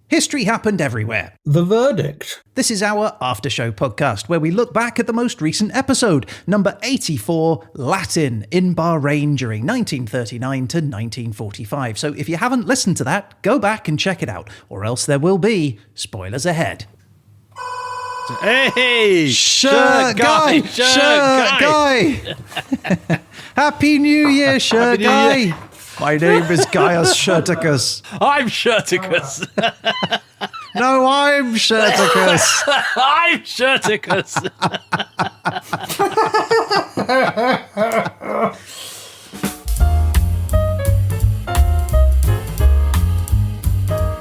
History happened everywhere. The verdict. This is our After Show podcast, where we look back at the most recent episode, number 84, Latin in Bahrain during 1939 to 1945. So if you haven't listened to that, go back and check it out, or else there will be spoilers ahead. Hey! Shirt guy! Happy New Year, Shirt Guy! My name is Gaius Shirticus. I'm Shirticus. No, I'm Shirticus. I'm Shirticus.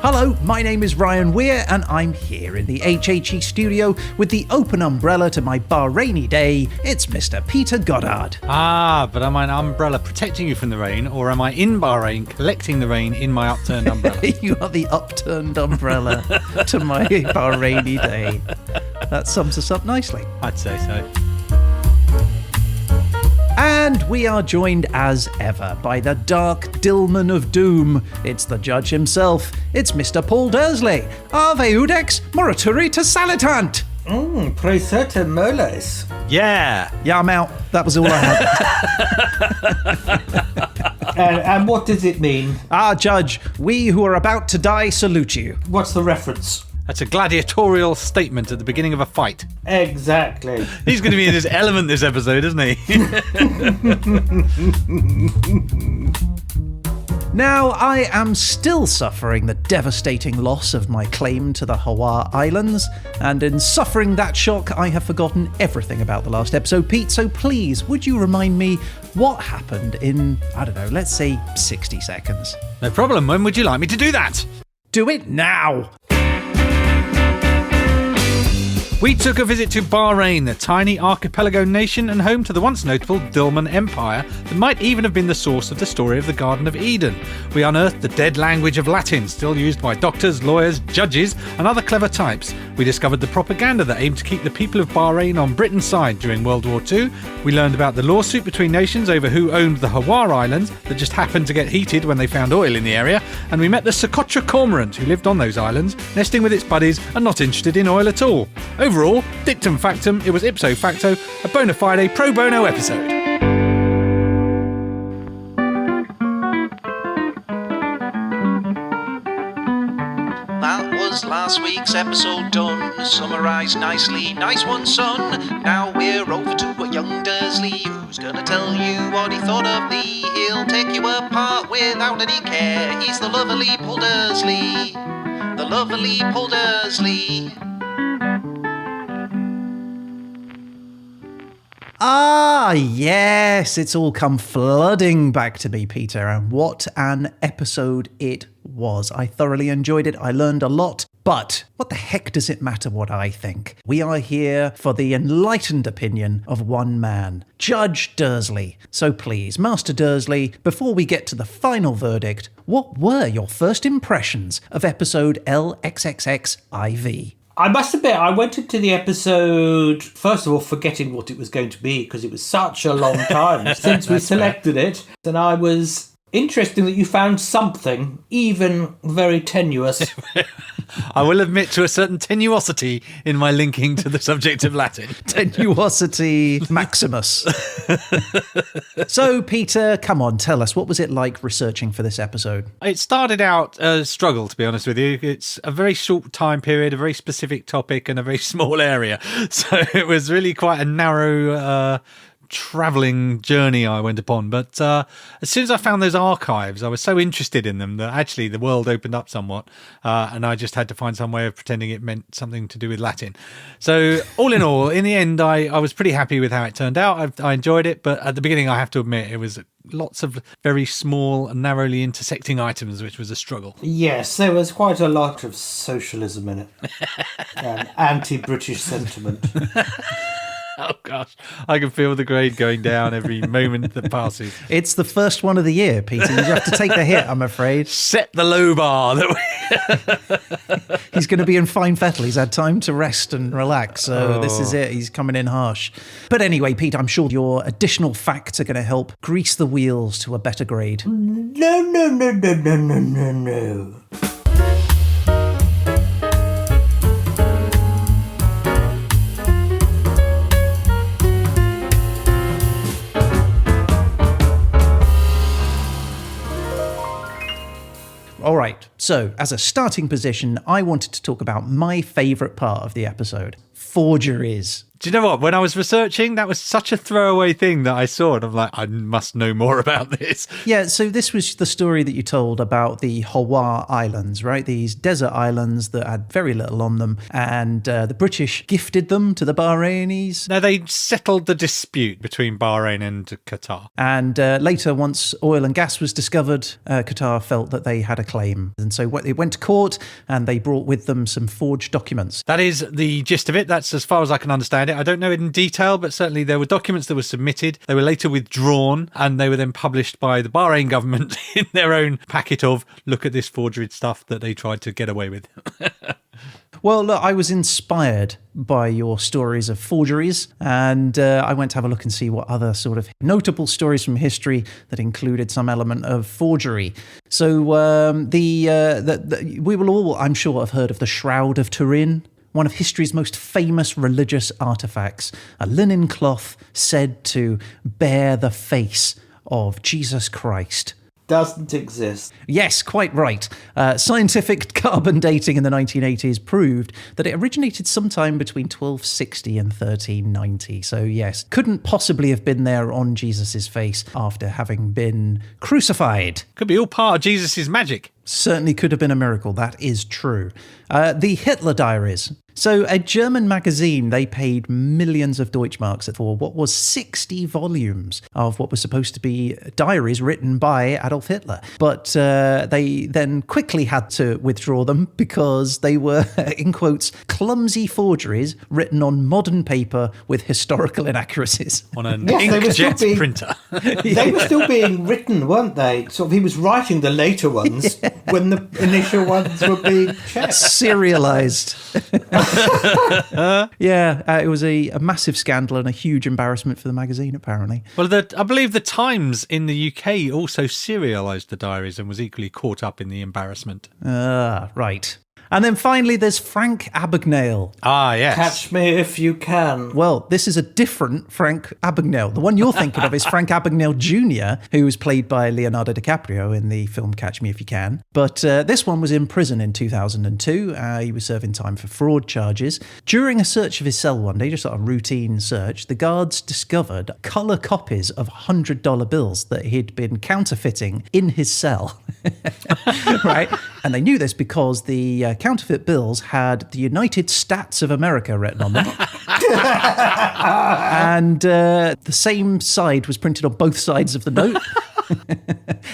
Hello, my name is Ryan Weir, and I'm here in the HHE studio with the open umbrella to my Bahraini day. It's Mr. Peter Goddard. But am I an umbrella protecting you from the rain, or am I in Bahrain collecting the rain in my upturned umbrella? You are the upturned umbrella to my Bahraini day. That sums us up nicely. I'd say so. And we are joined as ever by the dark Dillman of Doom. It's the judge himself. It's Mr. Paul Dersley. Ave Udex Morituri to Salitant. Praeserte moles. Yeah, I'm out. That was all I had. And what does it mean? Judge, we who are about to die salute you. What's the reference? that's a gladiatorial statement at the beginning of a fight. Exactly. He's going to be in his element this episode, isn't he? Now, I am still suffering the devastating loss of my claim to the Hawaii Islands, and in suffering that shock, I have forgotten everything about the last episode, Pete, so please, would you remind me what happened in, I don't know, let's say 60 seconds? No problem. When would you like me to do that? Do it now! We took a visit to Bahrain, the tiny archipelago nation and home to the once notable Dillman Empire that might even have been the source of the story of the Garden of Eden. We unearthed the dead language of Latin, still used by doctors, lawyers, judges and other clever types. We discovered the propaganda that aimed to keep the people of Bahrain on Britain's side during World War II. We learned about the lawsuit between nations over who owned the Hawaii Islands that just happened to get heated when they found oil in the area. And we met the Socotra cormorant who lived on those islands, nesting with its buddies and not interested in oil at all. Overall, dictum factum, it was ipso facto a bona fide pro bono episode. That was last week's episode done, summarised nicely, nice one son. Now we're over to young Dersley, who's gonna tell you what he thought of thee. He'll take you apart without any care. He's the lovely Paul Dersley, the lovely Paul Dersley. Ah, yes, it's all come flooding back to me, Peter, and what an episode it was. I thoroughly enjoyed it. I learned a lot, but what the heck does it matter what I think? We are here for the enlightened opinion of one man, Judge Dersley. So please, Master Dersley, before we get to the final verdict, what were your first impressions of episode LXXXIV? I must admit, I went into the episode, first of all, forgetting what it was going to be, because it was such a long time since we selected it. And I was interested that you found something, even very tenuous. I will admit to a certain tenuosity in my linking to the subject of Latin. Tenuosity Maximus. So, Peter, come on, tell us, what was it like researching for this episode? It started out a struggle, to be honest with you. It's a very short time period, a very specific topic, and a very small area. So it was really quite a narrow travelling journey I went upon, but as soon as I found those archives, I was so interested in them that actually the world opened up somewhat, and I just had to find some way of pretending it meant something to do with Latin. So all in all, in the end, I was pretty happy with how it turned out. I enjoyed it, but at the beginning, I have to admit, it was lots of very small and narrowly intersecting items, which was a struggle. Yes, there was quite a lot of socialism in it, and anti-British sentiment. Oh gosh, I can feel the grade going down every moment that passes. It's the first one of the year, Peter. You have to take the hit, I'm afraid. Set the low bar. He's going to be in fine fettle. He's had time to rest and relax, so This is it. He's coming in harsh. But anyway, Pete, I'm sure your additional facts are going to help grease the wheels to a better grade. No. So, as a starting position, I wanted to talk about my favourite part of the episode, forgeries. Do you know what? When I was researching, that was such a throwaway thing that I saw, and I'm like, I must know more about this. Yeah, so this was the story that you told about the Hawa Islands, right? These desert islands that had very little on them, and the British gifted them to the Bahrainis. Now, they settled the dispute between Bahrain and Qatar. And later, once oil and gas was discovered, Qatar felt that they had a claim. And so they went to court, and they brought with them some forged documents. That is the gist of it. That's as far as I can understand it. I don't know it in detail, but certainly there were documents that were submitted. They were later withdrawn, and they were then published by the Bahrain government in their own packet of, look at this forgery stuff that they tried to get away with. Well, look, I was inspired by your stories of forgeries, and I went to have a look and see what other sort of notable stories from history that included some element of forgery. So we will all, I'm sure, have heard of the Shroud of Turin, one of history's most famous religious artifacts, a linen cloth said to bear the face of Jesus Christ. Doesn't exist. Yes, quite right. Scientific carbon dating in the 1980s proved that it originated sometime between 1260 and 1390. So yes, couldn't possibly have been there on Jesus's face after having been crucified. Could be all part of Jesus's magic. Certainly could have been a miracle, that is true. The Hitler Diaries. So a German magazine, they paid millions of Deutschmarks for what was 60 volumes of what was supposed to be diaries written by Adolf Hitler. But they then quickly had to withdraw them because they were, in quotes, clumsy forgeries written on modern paper with historical inaccuracies. On an inkjet printer. They were still being written, weren't they? Sort of, he was writing the later ones when the initial ones were being checked. Serialized. It was a massive scandal and a huge embarrassment for the magazine, apparently. Well, I believe the Times in the UK also serialised the diaries and was equally caught up in the embarrassment. Right. And then finally, there's Frank Abagnale. Ah, yes. Catch me if you can. Well, this is a different Frank Abagnale. The one you're thinking of is Frank Abagnale Jr., who was played by Leonardo DiCaprio in the film Catch Me If You Can. But this one was in prison in 2002. He was serving time for fraud charges. During a search of his cell one day, just a routine search, the guards discovered colour copies of $100 bills that he'd been counterfeiting in his cell. Right? And they knew this because the counterfeit bills had the United States of America written on them. And the same side was printed on both sides of the note.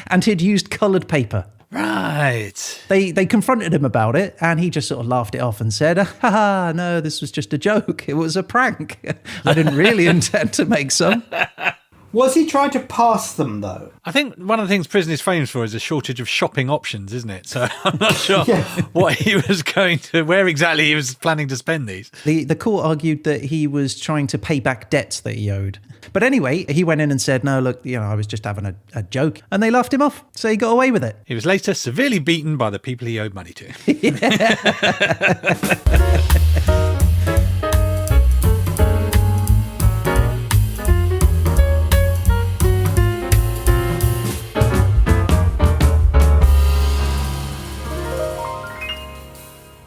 And he'd used coloured paper. Right. They confronted him about it, and he just sort of laughed it off and said, "Ha, no, this was just a joke. It was a prank. I didn't really intend to make some." Was he trying to pass them, though? I think one of the things prison is famous for is a shortage of shopping options, isn't it? So I'm not sure what he was where exactly he was planning to spend these. The court argued that he was trying to pay back debts that he owed. But anyway, he went in and said, "No, look, I was just having a joke." And they laughed him off, so he got away with it. He was later severely beaten by the people he owed money to.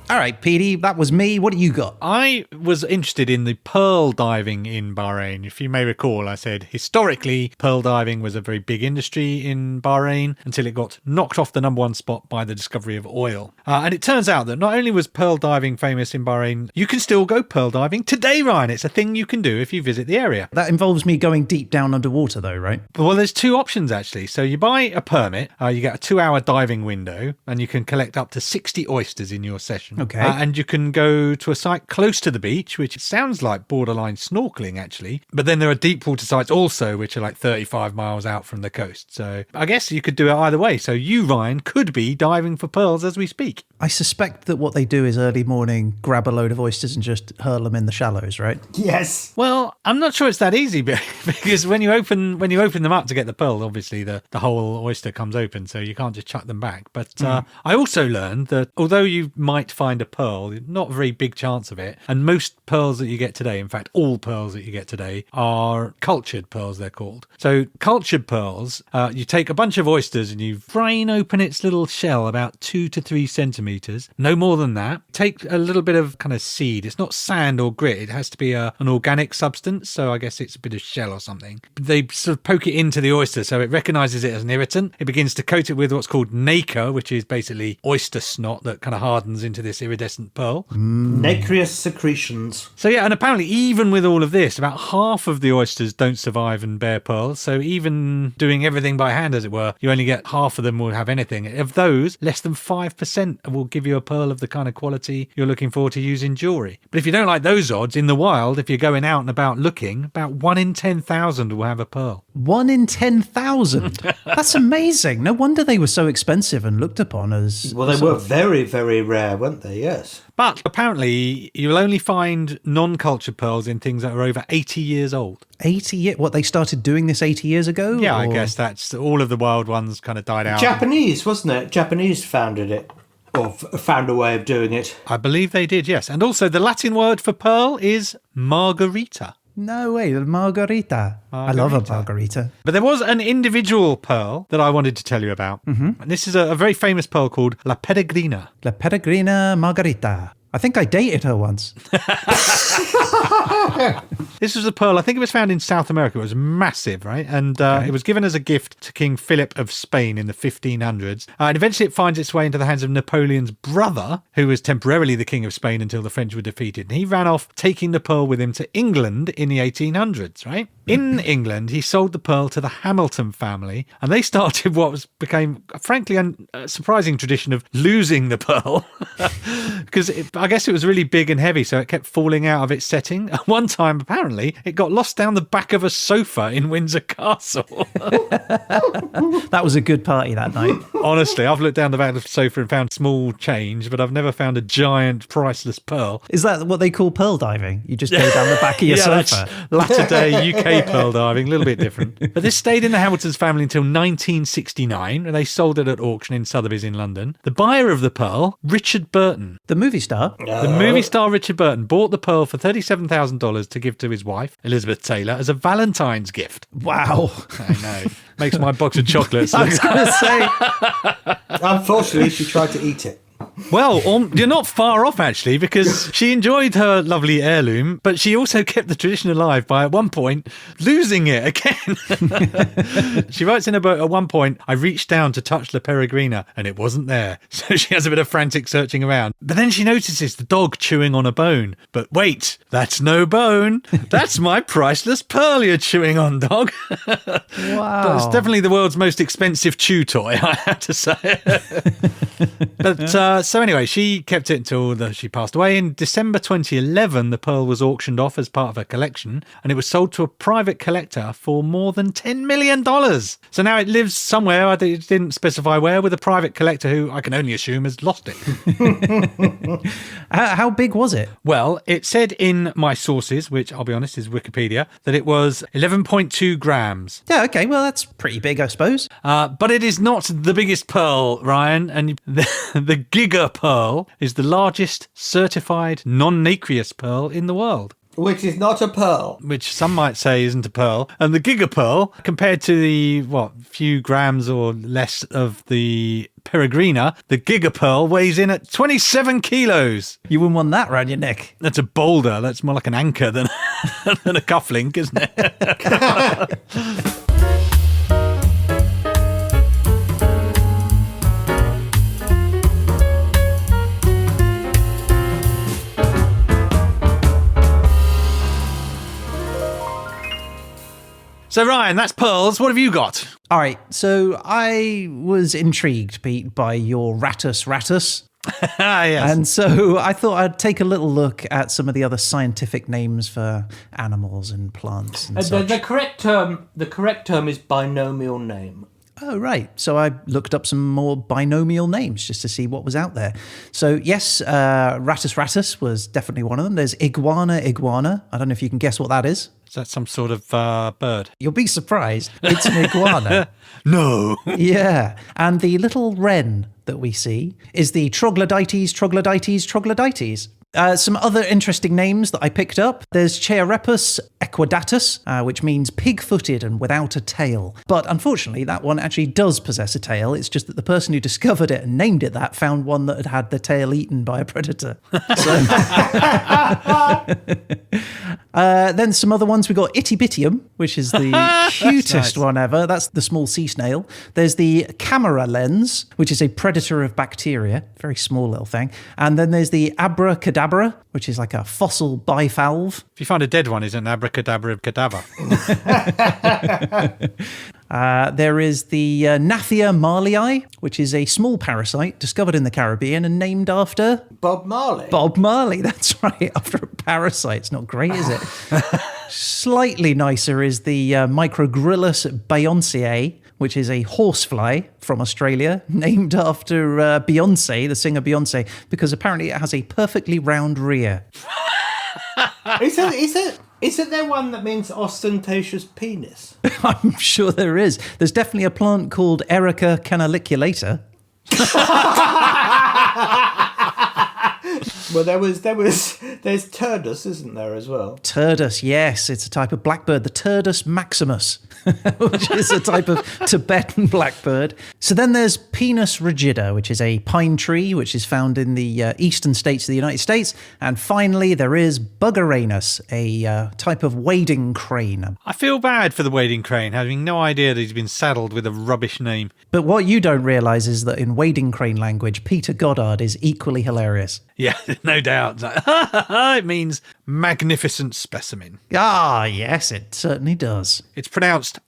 All right, Petey, that was me. What do you got? I was interested in the pearl diving in Bahrain. If you may recall, I said historically pearl diving was a very big industry in Bahrain until it got knocked off the number one spot by the discovery of oil. And it turns out that not only was pearl diving famous in Bahrain, you can still go pearl diving today, Ryan. It's a thing you can do if you visit the area. That involves me going deep down underwater, though, right? Well, there's two options, actually. So you buy a permit, you get a 2-hour diving window, and you can collect up to 60 oysters in your session. Okay. And you can go to a site close to the beach, which sounds like borderline snorkeling, actually. But then there are deep water sites also, which are like 35 miles out from the coast. So I guess you could do it either way. So you, Ryan, could be diving for pearls as we speak. I suspect that what they do is early morning, grab a load of oysters and just hurl them in the shallows, right? Yes. Well, I'm not sure it's that easy because when you open them up to get the pearl, obviously the whole oyster comes open, so you can't just chuck them back. But I also learned that although you might find find a pearl. Not a very big chance of it. And most pearls that you get today, in fact, all pearls that you get today, are cultured pearls, they're called. So cultured pearls, you take a bunch of oysters and you brain open its little shell about 2 to 3 centimetres, no more than that. Take a little bit of kind of seed. It's not sand or grit. It has to be an organic substance, so I guess it's a bit of shell or something. They sort of poke it into the oyster so it recognises it as an irritant. It begins to coat it with what's called nacre, which is basically oyster snot that kind of hardens into this iridescent pearl. Nacreous secretions. So yeah, and apparently even with all of this, about half of the oysters don't survive and bear pearls. So even doing everything by hand, as it were, you only get half of them will have anything. Of those, less than 5% will give you a pearl of the kind of quality you're looking for to use in jewellery. But if you don't like those odds, in the wild, if you're going out and about looking, about 1 in 10,000 will have a pearl. 1 in 10,000? That's amazing. No wonder they were so expensive and looked upon as... Well, they were very, very rare, weren't they? Yes. But apparently, you'll only find non-cultured pearls in things that are over 80 years old. 80 years? What, they started doing this 80 years ago? Yeah, or? I guess that's all of the wild ones kind of died out. Japanese, wasn't it? Japanese founded it. Or found a way of doing it. I believe they did, yes. And also the Latin word for pearl is margarita. No way, margarita. I love a margarita. But there was an individual pearl that I wanted to tell you about. Mm-hmm. And this is a very famous pearl called La Peregrina. La Peregrina Margarita. I think I dated her once. This was a pearl, I think it was found in South America. It was massive, right? And it was given as a gift to King Philip of Spain in the 1500s. And eventually it finds its way into the hands of Napoleon's brother, who was temporarily the King of Spain until the French were defeated. And he ran off taking the pearl with him to England in the 1800s, right? In England, he sold the pearl to the Hamilton family, and they started what became, frankly, a surprising tradition of losing the pearl. Because I guess it was really big and heavy, so it kept falling out of its setting. At one time, apparently, it got lost down the back of a sofa in Windsor Castle. That was a good party that night. Honestly, I've looked down the back of the sofa and found small change, but I've never found a giant, priceless pearl. Is that what they call pearl diving? You just go down the back of your sofa? Latter-day UK pearl diving, a little bit different. But this stayed in the Hamiltons family until 1969, and they sold it at auction in Sotheby's in London. The buyer of the pearl, Richard Burton. The movie star? The movie star Richard Burton bought the pearl for $37,000 to give to his wife, Elizabeth Taylor, as a Valentine's gift. Wow. I know. Makes my box of chocolates. I was going to say. Unfortunately, she tried to eat it. Well, you're not far off, actually, because she enjoyed her lovely heirloom, but she also kept the tradition alive by, at one point, losing it again. She writes in her book, at one point, I reached down to touch La Peregrina, and it wasn't there. So she has a bit of frantic searching around. But then she notices the dog chewing on a bone. But wait, that's no bone. That's my priceless pearl you're chewing on, dog. Wow. It's definitely the world's most expensive chew toy, I have to say. But so anyway, she kept it until she passed away. In December 2011, the pearl was auctioned off as part of her collection, and it was sold to a private collector for more than $10 million. So now it lives somewhere, I didn't specify where, with a private collector who I can only assume has lost it. How big was it? Well, it said in my sources, which I'll be honest is Wikipedia, that it was 11.2 grams. Yeah, okay, well, that's pretty big, I suppose. But it is not the biggest pearl, Ryan, and the Giga pearl is the largest certified non-nacreous pearl in the world. Which is not a pearl. Which some might say isn't a pearl. And the Giga pearl, compared to the, few grams or less of the Peregrina, the Giga pearl weighs in at 27 kilos. You wouldn't want that around your neck. That's a boulder. That's more like an anchor than a cufflink, isn't it? So, Ryan, that's pearls. What have you got? All right, so I was intrigued, Pete, by your Rattus. Yes. And so I thought I'd take a little look at some of the other scientific names for animals and plants and such. The correct term is binomial name. Oh, right. So I looked up some more binomial names just to see what was out there. So yes, Rattus rattus was definitely one of them. There's iguana iguana. I don't know if you can guess what that is. Is that some sort of bird? You'll be surprised. It's an iguana. No. Yeah. And the little wren that we see is the troglodytes, troglodytes, troglodytes. Some other interesting names that I picked up. There's Chaerepus equidatus, which means pig-footed and without a tail. But unfortunately, that one actually does possess a tail. It's just that the person who discovered it and named it that found one that had had the tail eaten by a predator. Then some other ones. We got Itibitium, which is the cutest one ever. That's the small sea snail. There's the camera lens, which is a predator of bacteria. Very small little thing. And then there's the abracadabra, which is like a fossil bivalve. If you find a dead one, it's an abracadabra cadaver. There is the Gnathia marlii, which is a small parasite discovered in the Caribbean and named after... Bob Marley. Bob Marley, that's right, after a parasite. It's not great, is it? Slightly nicer is the Microgryllus beyoncé, which is a horsefly from Australia, named after Beyonce, the singer Beyonce, because apparently it has a perfectly round rear. Is it there one that means ostentatious penis? I'm sure there is. There's definitely a plant called Erica canaliculata. Well, there's Turdus, isn't there, as well? Turdus, yes. It's a type of blackbird, the Turdus maximus, which is a type of Tibetan blackbird. So then there's Pinus rigida, which is a pine tree, which is found in the eastern states of the United States. And finally, there is Bugaranus, a type of wading crane. I feel bad for the wading crane, having no idea that he's been saddled with a rubbish name. But what you don't realise is that in wading crane language, Peter Goddard is equally hilarious. Yeah, no doubt. It means magnificent specimen. Ah, yes, it certainly does. It's pronounced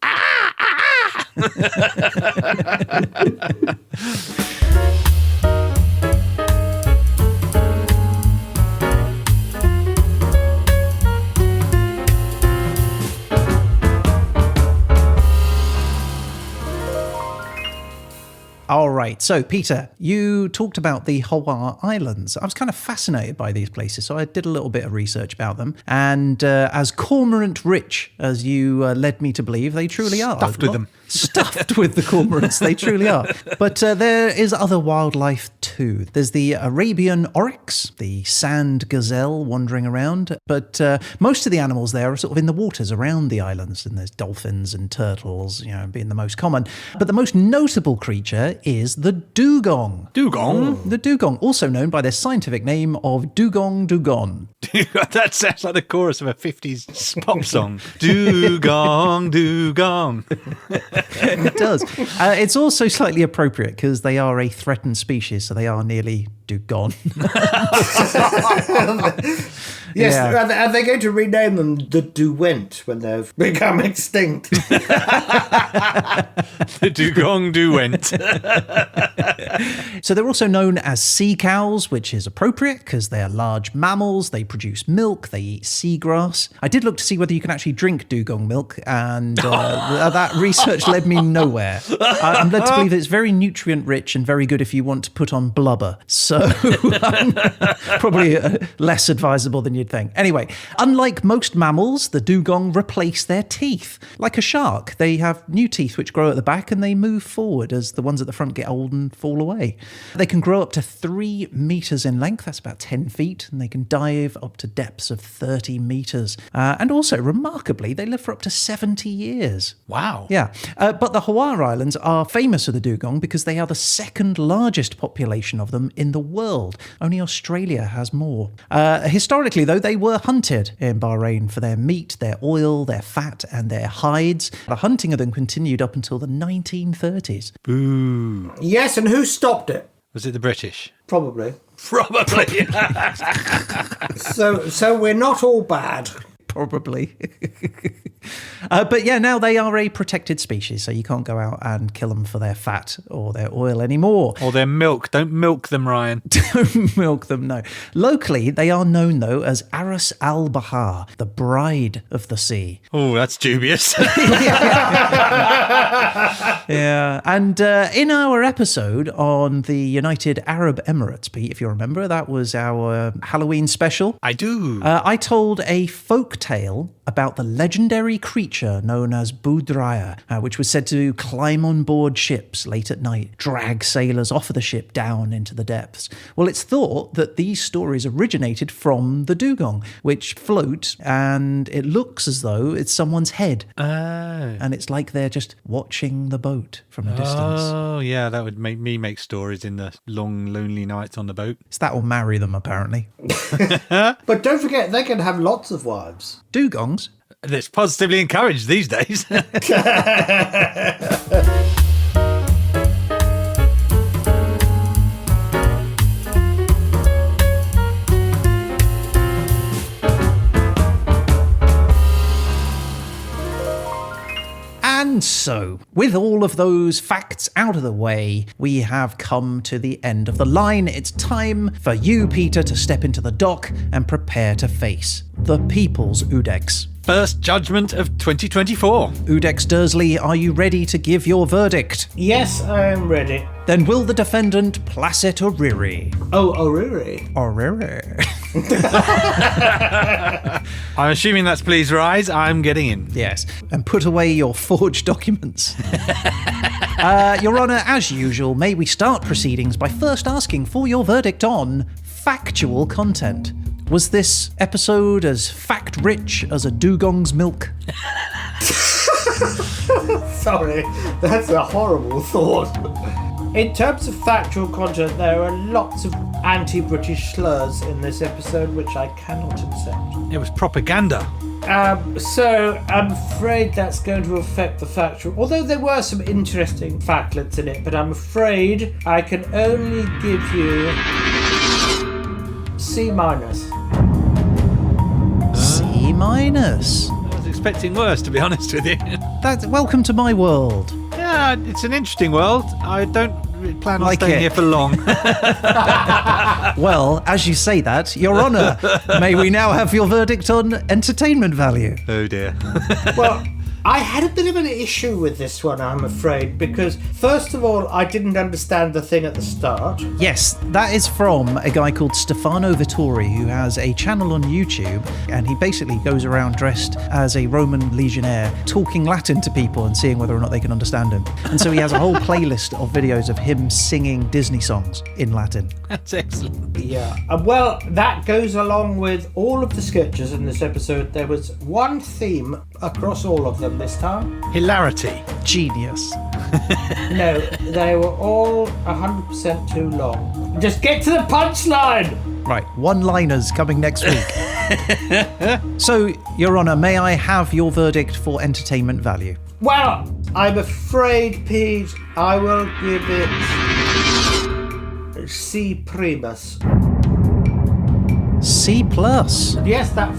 All right. So, Peter, you talked about the Hawaii Islands. I was kind of fascinated by these places, so I did a little bit of research about them. And as cormorant rich as you led me to believe, they truly are. Stuffed with them. Stuffed with the cormorants, they truly are. But there is other wildlife too. There's the Arabian oryx, the sand gazelle wandering around. But most of the animals there are sort of in the waters around the islands. And there's dolphins and turtles, being the most common. But the most notable creature is the dugong. Dugong? The dugong, also known by their scientific name of Dugong Dugon. That sounds like the chorus of a 50s pop song. Dugong, dugong. It does. It's also slightly appropriate because they are a threatened species, so they are nearly dugong. Yes, Yeah. are they going to rename them the Duwent when they've become extinct? The Dugong Duwent. So they're also known as sea cows, which is appropriate because they are large mammals. They produce milk. They eat seagrass. I did look to see whether you can actually drink dugong milk, and that research led me nowhere. I'm led to believe that it's very nutrient rich and very good if you want to put on blubber. So probably less advisable than you'd think. Anyway, unlike most mammals, the dugong replace their teeth. Like a shark, they have new teeth which grow at the back and they move forward as the ones at the front get old and fall away. They can grow up to 3 meters in length, that's about 10 feet, and they can dive up to depths of 30 meters. And also, remarkably, they live for up to 70 years. Wow. Yeah, but the Hawaii Islands are famous for the dugong because they are the second largest population of them in the world. Only Australia has more. Historically, though, they were hunted in Bahrain for their meat, their oil, their fat, and their hides. The hunting of them continued up until the 1930s. Boo. Yes, and who stopped it? Was it the British? Probably. Probably. So we're not all bad. Probably. But yeah, now they are a protected species, so you can't go out and kill them for their fat or their oil anymore. Or their milk. Don't milk them, Ryan. Don't milk them, no. Locally, they are known, though, as Aras al-Bahar, the bride of the sea. Oh, that's dubious. Yeah, and in our episode on the United Arab Emirates, Pete, if you remember, that was our Halloween special. I do. I told a folk tale about the legendary creature known as Budraya, which was said to climb on board ships late at night, drag sailors off of the ship down into the depths. Well, it's thought that these stories originated from the Dugong, which float, and it looks as though it's someone's head. Oh. And it's like they're just watching the boat from a distance. Oh, yeah, that would make me make stories in the long, lonely nights on the boat. So that will marry them, apparently. But don't forget, they can have lots of wives. Dugongs? It's positively encouraged these days. And so, with all of those facts out of the way, we have come to the end of the line. It's time for you, Peter, to step into the dock and prepare to face the People's Udex. First judgment of 2024. Udex Dersley, are you ready to give your verdict? Yes, I am ready. Then will the defendant Placet Oriri? Oh, Oriri. Oriri. I'm assuming that's please rise. I'm getting in. Yes, and put away your forged documents. Your Honour, as usual, may we start proceedings by first asking for your verdict on factual content. Was this episode as fact-rich as a dugong's milk? Sorry, that's a horrible thought. In terms of factual content, there are lots of anti-British slurs in this episode, which I cannot accept. It was propaganda. So I'm afraid that's going to affect the factual. Although there were some interesting factlets in it, but I'm afraid I can only give you C-. C-. I was expecting worse, to be honest with you. Welcome to my world. Yeah, it's an interesting world. I don't plan on Like staying it. here for long. Well, as you say that, Your Honour, may we now have your verdict on entertainment value? Oh dear. Well, I had a bit of an issue with this one, I'm afraid, because first of all, I didn't understand the thing at the start. Yes, that is from a guy called Stefano Vittori, who has a channel on YouTube, and he basically goes around dressed as a Roman legionnaire, talking Latin to people and seeing whether or not they can understand him. And so he has a whole playlist of videos of him singing Disney songs in Latin. That's excellent. Yeah. Well, that goes along with all of the sketches in this episode. There was one theme across all of them this time. Hilarity. Genius. No, they were all 100% too long. Just get to the punchline! Right, one-liners coming next week. So, Your Honour, may I have your verdict for entertainment value? Well, I'm afraid, Pete, I will give it C primus. C+. Yes, that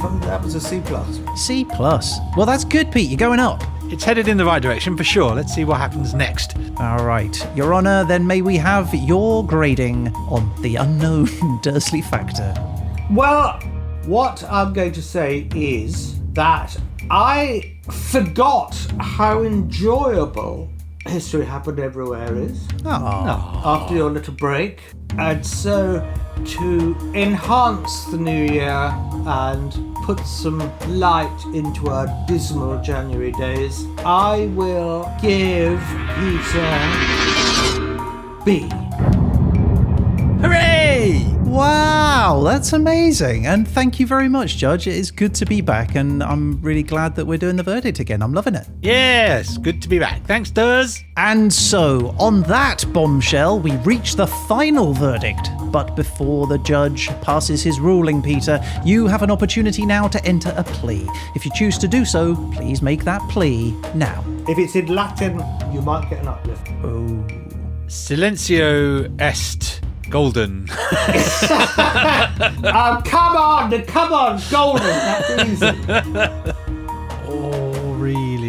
was a C plus. C+. Well, that's good, Pete. You're going up. It's headed in the right direction for sure. Let's see what happens next. All right. Your Honour, then may we have your grading on the unknown Dursley factor? Well, what I'm going to say is that I forgot how enjoyable History Happened Everywhere is after your little break. And so, to enhance the new year and put some light into our dismal January days, I will give Peter B. Hooray! Wow, that's amazing. And thank you very much, Judge. It is good to be back, and I'm really glad that we're doing the verdict again. I'm loving it. Yes, good to be back. Thanks, Durs. And so, on that bombshell, we reach the final verdict. But before the judge passes his ruling, Peter, you have an opportunity now to enter a plea. If you choose to do so, please make that plea now. If it's in Latin, you might get an uplift. Oh. Silencio est golden. Come on, golden. That's easy.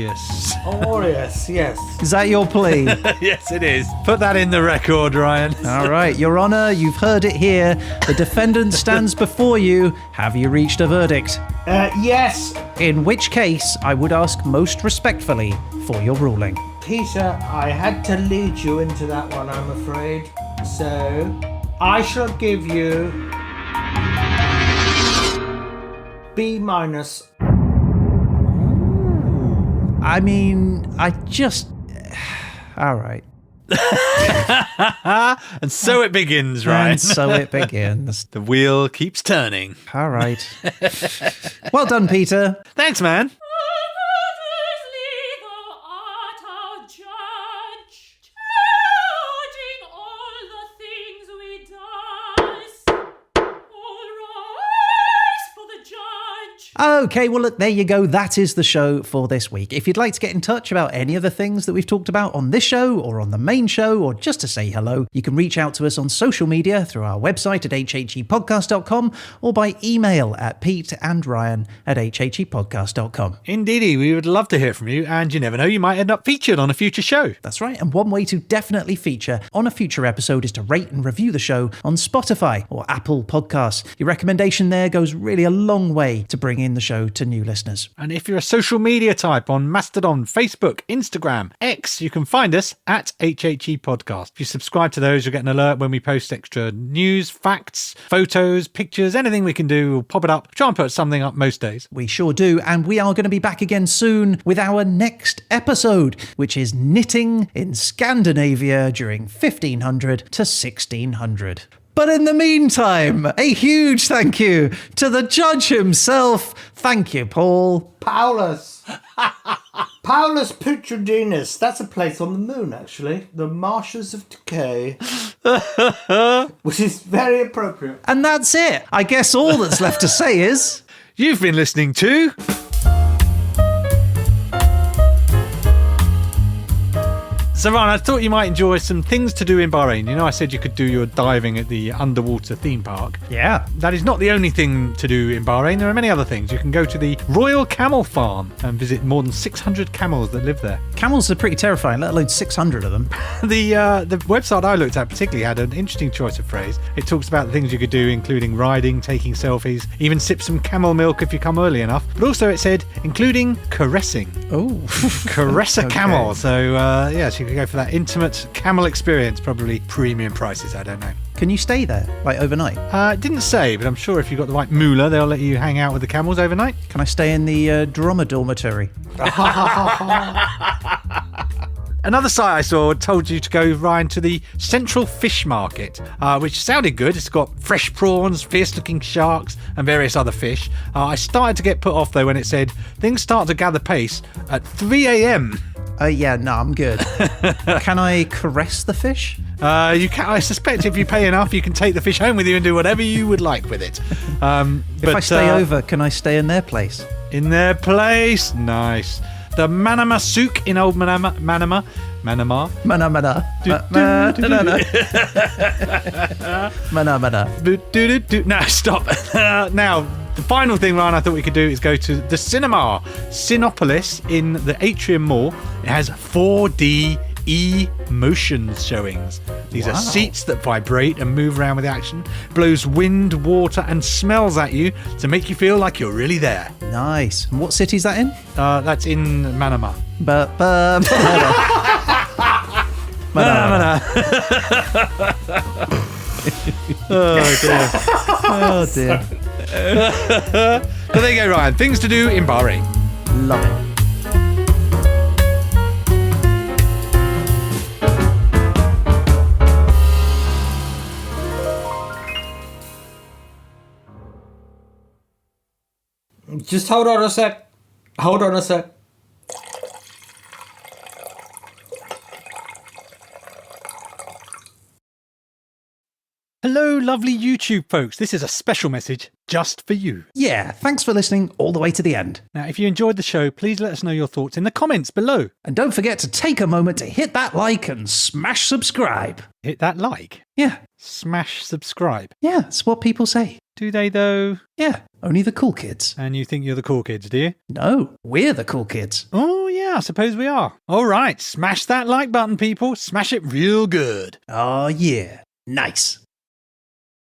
Dubious. Glorious, yes. Is that your plea? Yes, it is. Put that in the record, Ryan. All right, Your Honour, you've heard it here. The defendant stands before you. Have you reached a verdict? Yes. In which case, I would ask most respectfully for your ruling. Peter, I had to lead you into that one, I'm afraid. So, I shall give you B-. I mean, I just... All right. And so it begins, Ryan. And so it begins. The wheel keeps turning. All right. Well done, Peter. Thanks, man. Okay, well, look, there you go. That is the show for this week. If you'd like to get in touch about any of the things that we've talked about on this show or on the main show, or just to say hello, you can reach out to us on social media through our website at hhepodcast.com or by email at peteandryan@hhepodcast.com. Indeedy, we would love to hear from you, and you never know, you might end up featured on a future show. That's right, and one way to definitely feature on a future episode is to rate and review the show on Spotify or Apple Podcasts. Your recommendation there goes really a long way to bringing the show to new listeners. And if you're a social media type on Mastodon, Facebook, Instagram, X, you can find us at HHE Podcast. If you subscribe to those, you'll get an alert when we post extra news, facts, photos, pictures, anything we can do, we'll pop it up. Try and put something up most days. We sure do, and we are going to be back again soon with our next episode, which is knitting in Scandinavia during 1500 to 1600. But in the meantime, a huge thank you to the judge himself. Thank you, Paul. Paulus. Paulus Putridinus. That's a place on the moon, actually. The Marshes of Decay. Which is very appropriate. And that's it. I guess all that's left to say is... You've been listening to... So, Ryan, I thought you might enjoy some things to do in Bahrain. You know, I said you could do your diving at the underwater theme park. Yeah. That is not the only thing to do in Bahrain. There are many other things. You can go to the Royal Camel Farm and visit more than 600 camels that live there. Camels are pretty terrifying, let alone 600 of them. The website I looked at particularly had an interesting choice of phrase. It talks about the things you could do, including riding, taking selfies, even sip some camel milk if you come early enough. But also it said, including caressing. Oh. Caress a Okay. camel. So, yeah, so you could go for that intimate camel experience, probably premium prices, I don't know. Can you stay there, like overnight? It didn't say, but I'm sure if you've got the right moolah, they'll let you hang out with the camels overnight. Can I stay in the dormitory? Another site I saw told you to go, Ryan, to the Central Fish Market, which sounded good. It's got fresh prawns, fierce-looking sharks, and various other fish. I started to get put off, though, when it said things start to gather pace at 3 a.m. Yeah, no, I'm good. Can I caress the fish? You can. I suspect if you pay enough, you can take the fish home with you and do whatever you would like with it. If I stay over, can I stay in their place? In their place? Nice. The Manama Souk in Old Manama. Mana. No, stop. Now, the final thing, Ryan, I thought we could do is go to the cinema, Sinopolis in the Atrium Mall. It has 4D e-motions showings. These are seats that vibrate and move around with the action, blows wind, water, and smells at you to make you feel like you're really there. Nice. And what city's that in? That's in Manama. Mana. Oh dear. Oh dear. So there you go, Ryan. Things to do in Bahrain. Love it. Just hold on a sec. Hold on a sec. Hello, lovely YouTube folks. This is a special message just for you. Yeah, thanks for listening all the way to the end. Now, if you enjoyed the show, please let us know your thoughts in the comments below. And don't forget to take a moment to hit that like and smash subscribe. Hit that like. Yeah, Smash subscribe. yeah, it's what people say. Do they, though? Yeah, only the cool kids. And you think you're the cool kids, do you? No, we're the cool kids. Oh, Oh, yeah, I suppose we are. All right, smash that like button, people. Smash it real good. Oh, yeah. Nice.